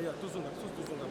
Ja, tuzunga, tuzunga.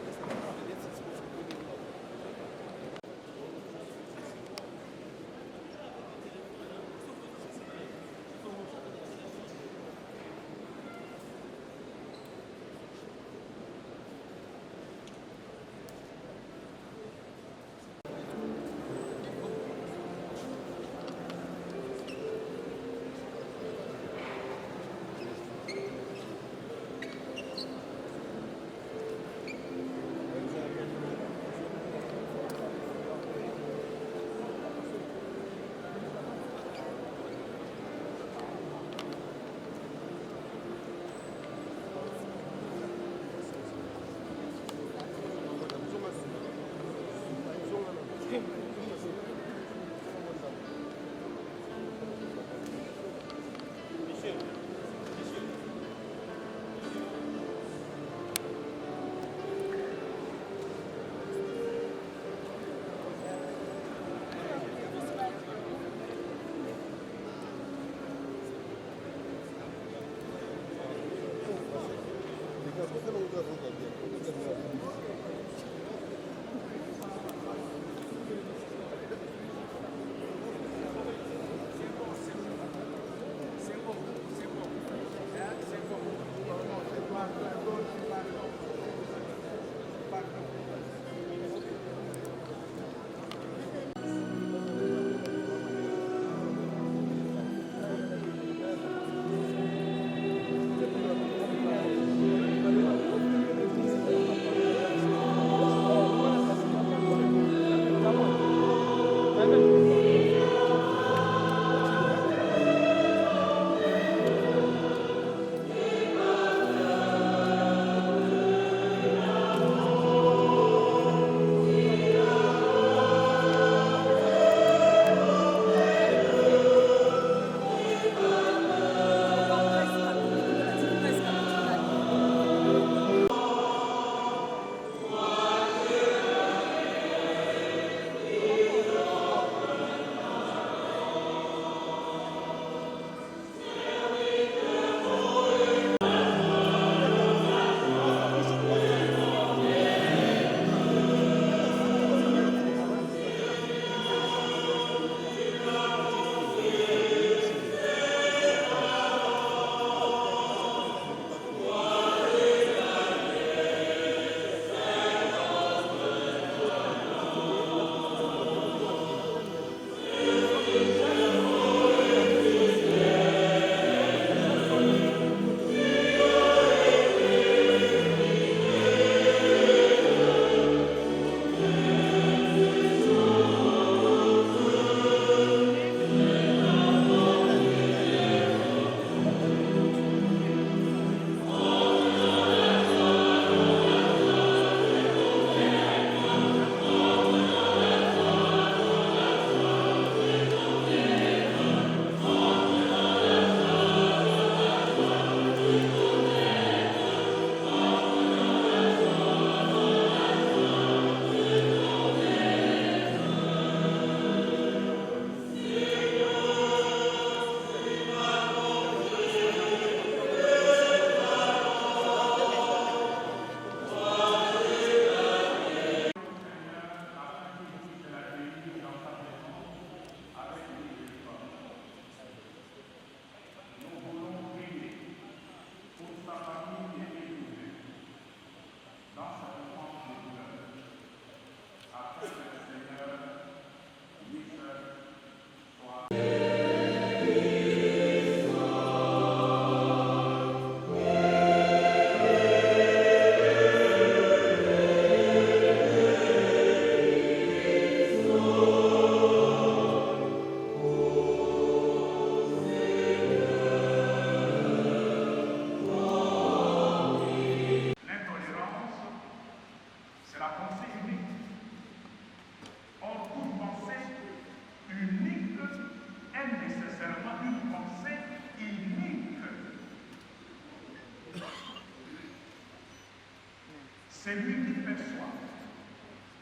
Celui qui perçoit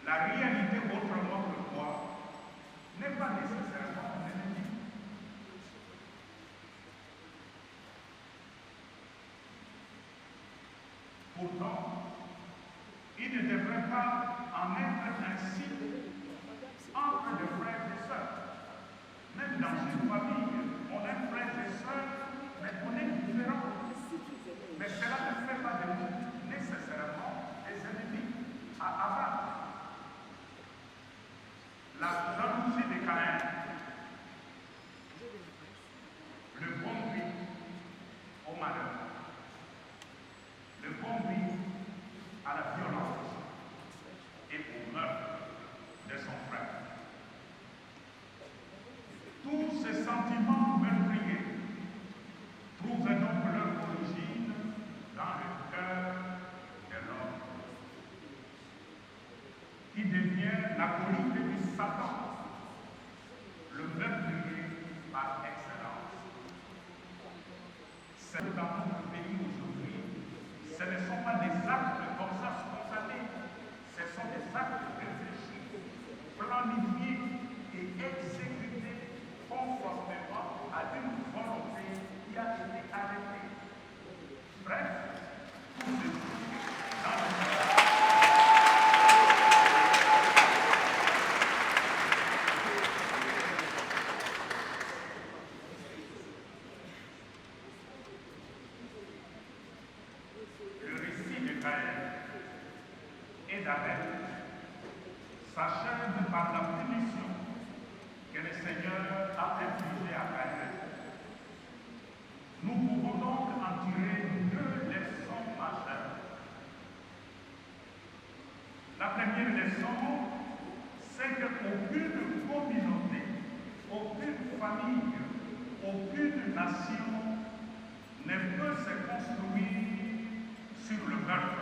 la réalité autrement que moi n'est pas nécessairement un ennemi. Pourtant, il ne devrait pas en être ainsi entre les frères et sœurs. Même dans une famille, on est frères et sœurs, mais on est différents. Mais cela ne fait pas de nous nécessairement des ennemis à abattre. La jalousie de Caïn, le bon vit au malheur, le bon vit à la violence et au meurtre de son frère. Tous ces sentiments meurtriers trouvent donc leur origine dans le cœur de l'homme, qui devient l'acolyte du Satan, le meurtrier par excellence. C'est dans notre pays aujourd'hui, ce ne sont pas des actes comme ça spontanés, ce sont des actes réfléchis, planifiés et exécutés conformément à une volonté qui a été arrêtée. Bref, tout ceci dans le s'achève par la punition que le Seigneur a infligée à Caïn. Nous pouvons donc en tirer deux leçons majeures. La première leçon, c'est qu'aucune communauté, aucune famille, aucune nation ne peut se construire sur le meurtre.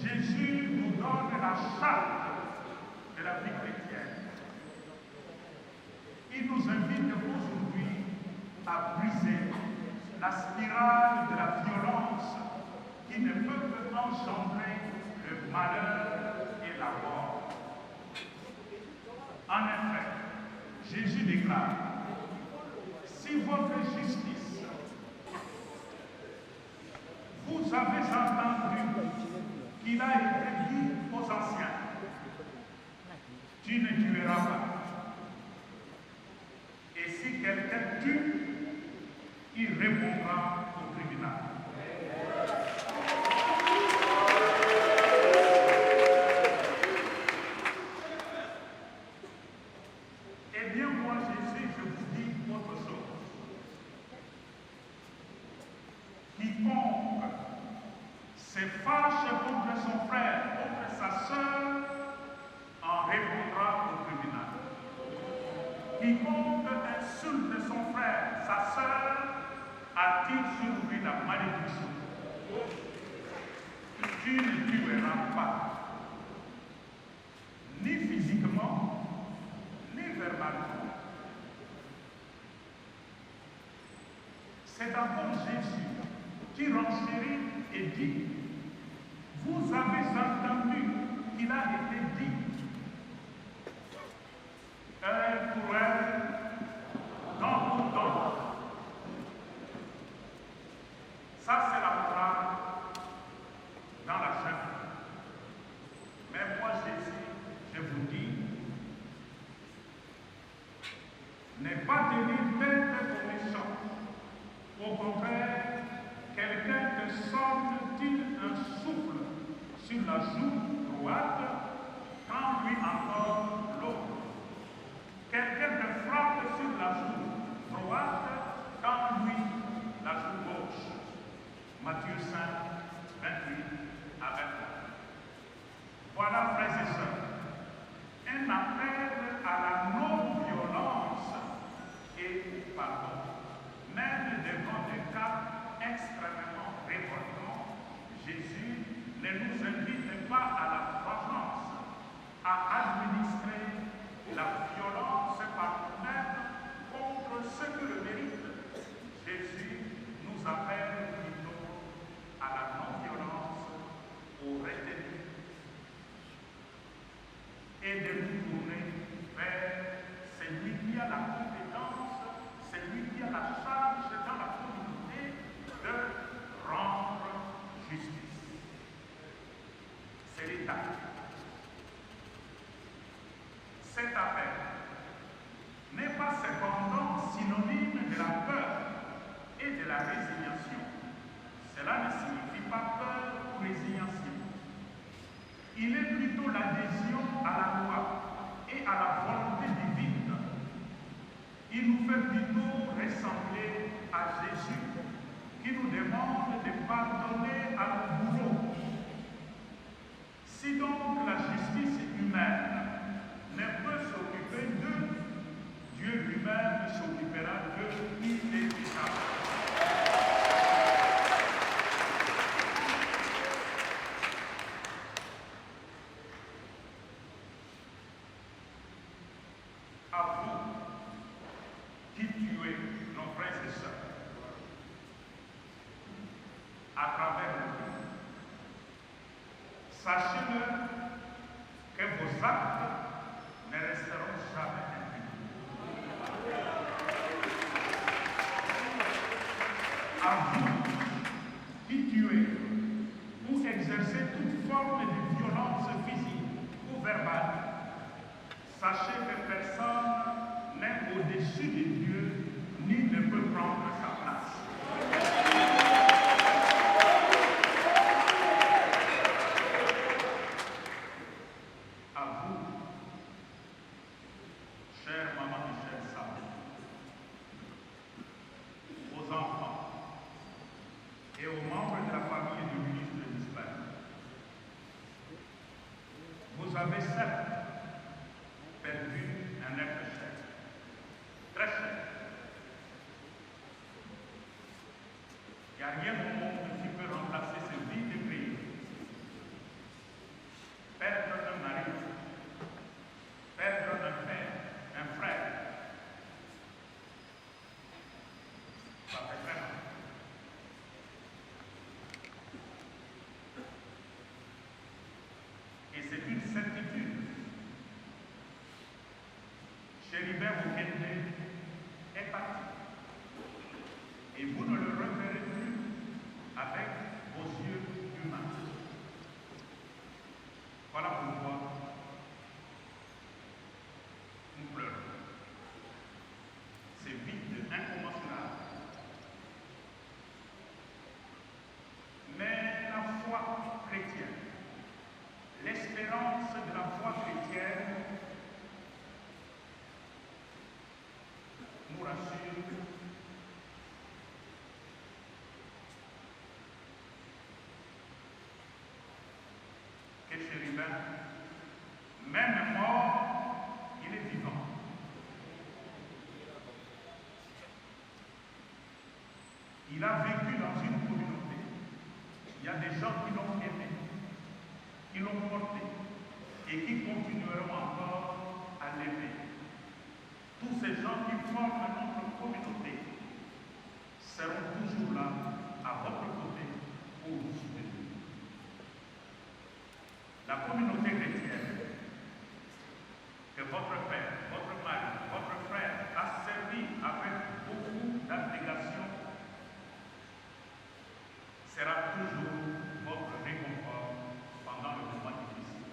Jésus nous donne la charte de la vie chrétienne. Il nous invite aujourd'hui à briser la spirale de la violence qui ne peut que engendrer le malheur et la mort. En effet, Jésus déclare, si votre justice, vous avez entendu qu'il a été dit aux anciens, tu ne tueras pas. Et si quelqu'un tue, il répondra au tribunal. Eh bien, moi, Jésus, je vous dis autre chose. Quiconque se fâche contre son frère, contre sa sœur, en répondra au tribunal. Quiconque insulte son frère, sa sœur, attire sur lui la malédiction. Tu ne tueras pas, ni physiquement, ni verbalement. C'est d'abord Jésus qui renchérit et dit, vous avez entendu qu'il a été dit, œil pour œil, dent pour dent. Ça, c'est la morale dans la jungle. Mais moi, Jésus, je vous dis, n'est pas tenir tête aux méchants. Au contraire, quelqu'un te sonne-t-il un souffle sur la joue droite, quand lui encore l'autre. Quelqu'un te frappe sur la joue droite, quand lui la joue gauche. Matthieu 5, 28 à 29. Voilà, frères et sœurs, un appel à la non-violence et au pardon. Même devant des cas extrêmement révoltants, Jésus ne nous invite pas à la vengeance, à administrer la violence par nous-mêmes contre ceux qui le méritent. Jésus nous appelle plutôt à la non-violence, au retenue, et de nous tourner vers celui qui a la compétence, celui qui a la charge dans la communauté de rendre justice. C'est l'État. Cet appel n'est pas cependant synonyme de la peur et de la résignation. Cela ne signifie pas peur ou résignation. Il est plutôt l'adhésion à la loi et à la volonté divine. Il nous fait plutôt ressembler à Jésus, qui nous demande de pardonner à nos bourreaux. Si donc la justice humaine ne peut s'occuper d'eux, Dieu lui-même s'occupera d'eux inévitablement. À vous qui tuez nos frères et sœurs à travers le monde, sachez-le que vos actes ne resteront jamais impunis. À vous qui tuez ou exercez toute forme de violence physique ou verbale, sachez que personne n'est au-dessus de Dieu ni ne peut prendre sa place. À vous, chère maman Michel Sabou, aux enfants et aux membres de la famille du ministre d'Israël, vous avez certes perdu un être cher, très cher. Il n'y a rien au monde qui peut remplacer ce vide de prière. Perdre un mari, perdre un père, un frère, ça fait très mal. Et c'est une certitude. Chéribert Okende est parti. Et vous ne le reverrez plus avec vos yeux humains. Voilà pourquoi nous pleurons. C'est vide, incommensurable. Mais la foi chrétienne, l'espérance de la foi chrétienne nous rassure que Chérubin, même mort, il est vivant. Il a vécu dans une communauté. Il y a des gens qui l'ont aimé. gens qui forment notre communauté seront toujours là, à votre côté, pour vous soutenir. La communauté chrétienne que votre père, votre mari, votre frère a servi avec beaucoup d'abnégation sera toujours votre réconfort pendant le moment difficile.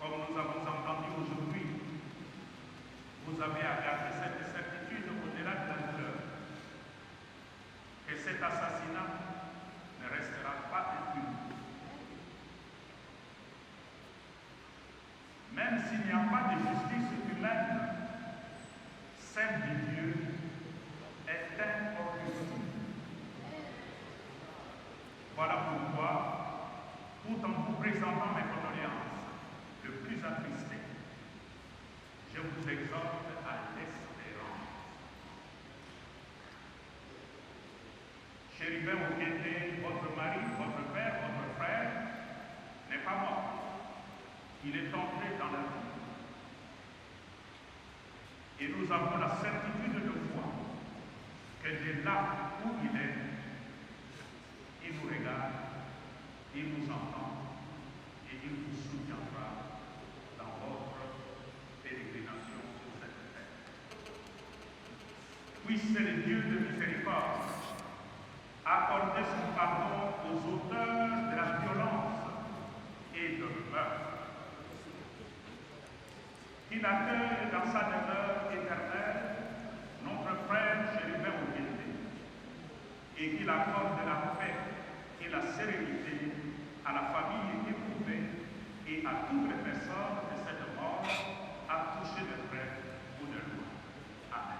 Comme nous avons entendu aujourd'hui, vous avez à garder cette certitude au-delà de la douleur, que cet assassinat ne restera pas impuni. Même s'il n'y a pas de justice humaine, celle de Dieu est incorruptible. Voilà pourquoi, tout en vous présentant mes condoléances le plus attristé, je vous exhorte à l'espérance. Chérubin Okende, votre mari, votre père, votre frère, n'est pas mort. Il est entré dans la vie. Et nous avons la certitude de foi que de là où il est, il nous regarde, il nous entend et il vous soutiendra dans votre pérégrination sur cette terre. Puisse le Dieu de miséricorde accorder son pardon aux auteurs de la violence et de meurtre. Qu'il accueille dans sa demeure éternelle notre frère Chérubin Okende et qu'il accorde la paix et la sérénité à la famille éprouvée et à toutes les personnes de cette mort à toucher de près ou de loin. Amen.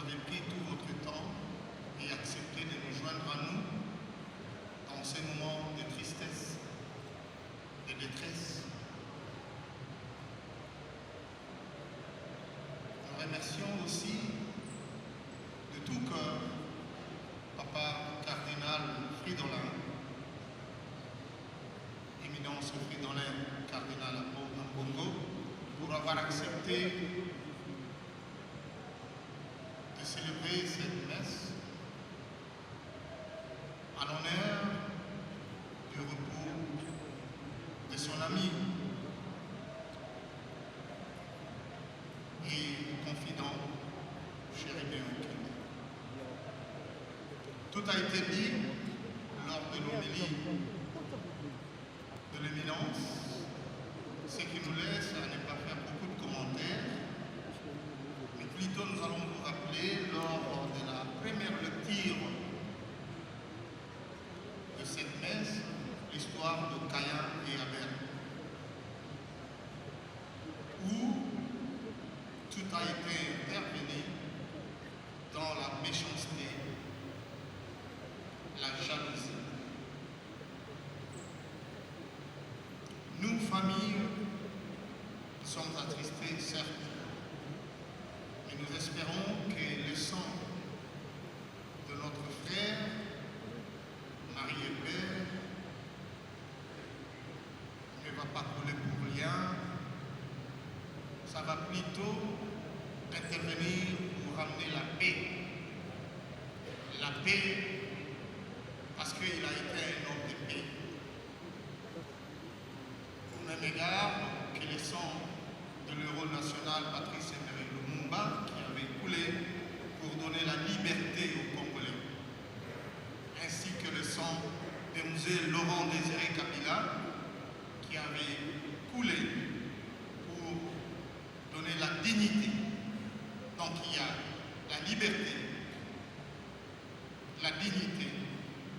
avez pris tout votre temps et accepté de nous joindre à nous dans ces moments de tristesse, de détresse. Nous remercions aussi de tout cœur Papa Cardinal Fridolin, Éminence Fridolin Cardinal Ambongo, pour avoir accepté de célébrer cette messe en l'honneur du repos de son ami et confident, Chérubin Okende. Tout a été dit lors de l'homélie de l'éminence, ce qui nous laisse à ne pas faire beaucoup de commentaires, mais plutôt nous allons vous rappeler lors de la première lecture de cette messe l'histoire de Caïn et Abel, où tout a été intervenu dans la méchanceté, la jalousie. Nous, familles, sommes attristés, certes, mais nous espérons que le sang de notre frère, mari et père, ne va pas couler pour rien. Ça va plutôt intervenir pour ramener la paix. La paix parce qu'il a été un homme de paix. Au même égard que le sang de l'héros national Patrice Emery Lumumba qui avait coulé pour donner la liberté aux Congolais, ainsi que le sang de M. Laurent Désiré Kabila qui avait coulé pour donner la dignité. Donc il y a la liberté, la dignité,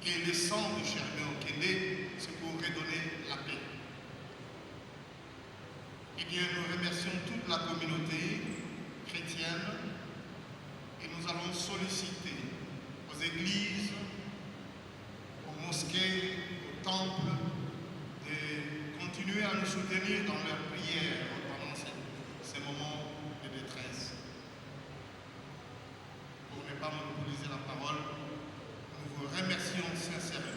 et le sang de Chérubin Okende, c'est pour redonner la paix. Eh bien, nous remercions toute la communauté chrétienne et nous allons solliciter aux églises, aux mosquées, aux temples, de continuer à nous soutenir dans leurs prières pendant ces moments de détresse. Pour ne pas monopoliser la parole, nous vous remercions sincèrement.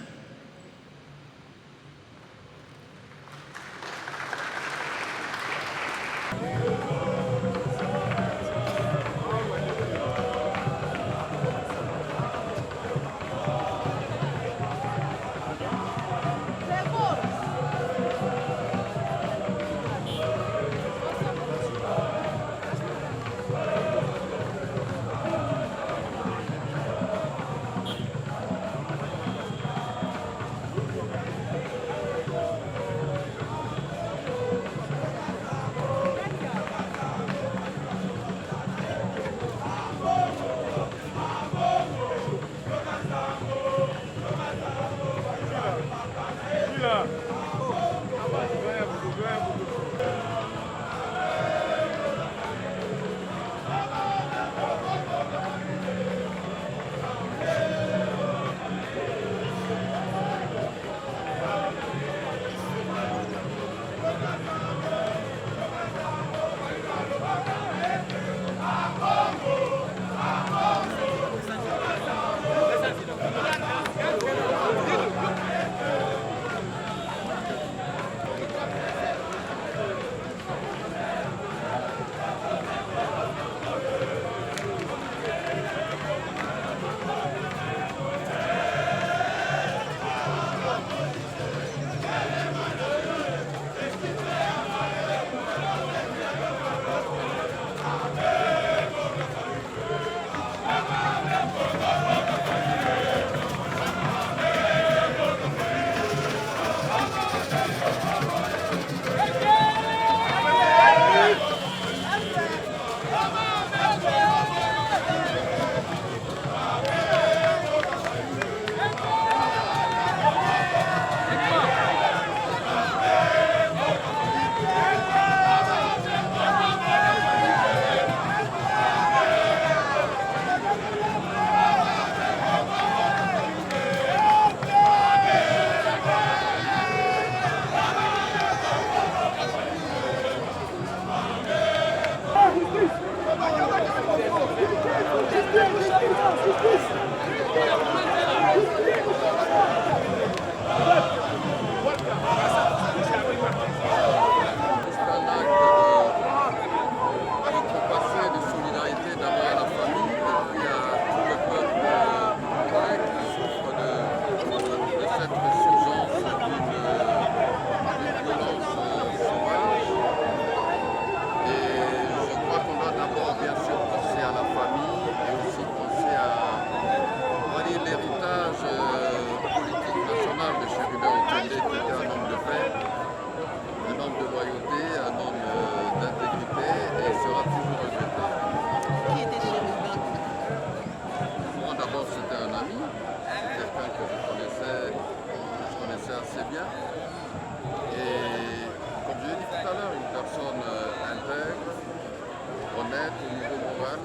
reconnaître au niveau moral.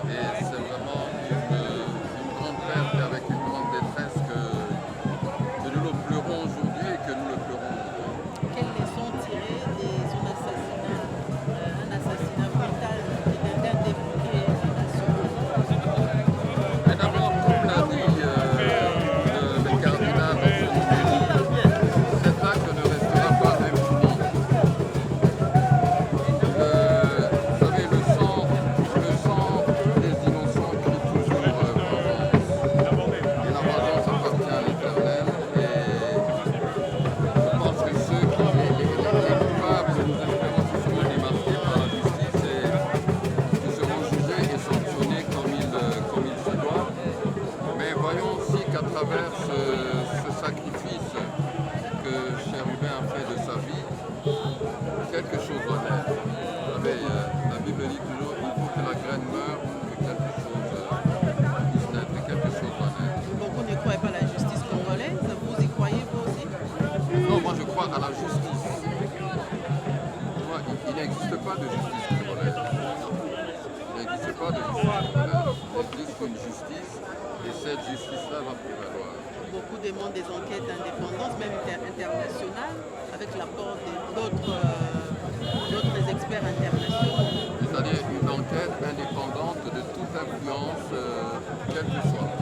Et c'est vraiment une grande perte et avec une grande détresse que nous le pleurons aujourd'hui et que nous le pleurons aujourd'hui. Quelles leçons tirer de son assassinat, un assassinat brutal d'un député national? Mais d'abord, comme l'a dit le cardinal dans son homélie, cet acte ne restera pas impuni. Vous savez, le sang des innocents crie toujours vengeance. Et la vengeance appartient à l'Éternel. Et je pense que ceux qui, les coupables, nous espérons qu'ils seront démasqués par la justice et qui seront jugés et sanctionnés comme il se doit. Mais voyons aussi qu'à travers ce sacrifice que Chérubin a fait de sa vie, quelque chose va naître. Vous savez, la Bible dit toujours il faut que la graine meure pour que quelque chose puisse naître, et quelque chose va naître. Beaucoup ne croient pas à la justice congolaise. Vous y croyez, vous aussi? Non, moi je crois à la justice. Moi, il n'existe pas de justice congolaise. Il n'existe pas de justice congolaise. Il existe une justice et cette justice-là va prévaloir. Beaucoup demandent des enquêtes d'indépendance, même internationales, avec l'apport d'autres experts internationaux. C'est-à-dire une enquête indépendante de toute influence, quelle que soit.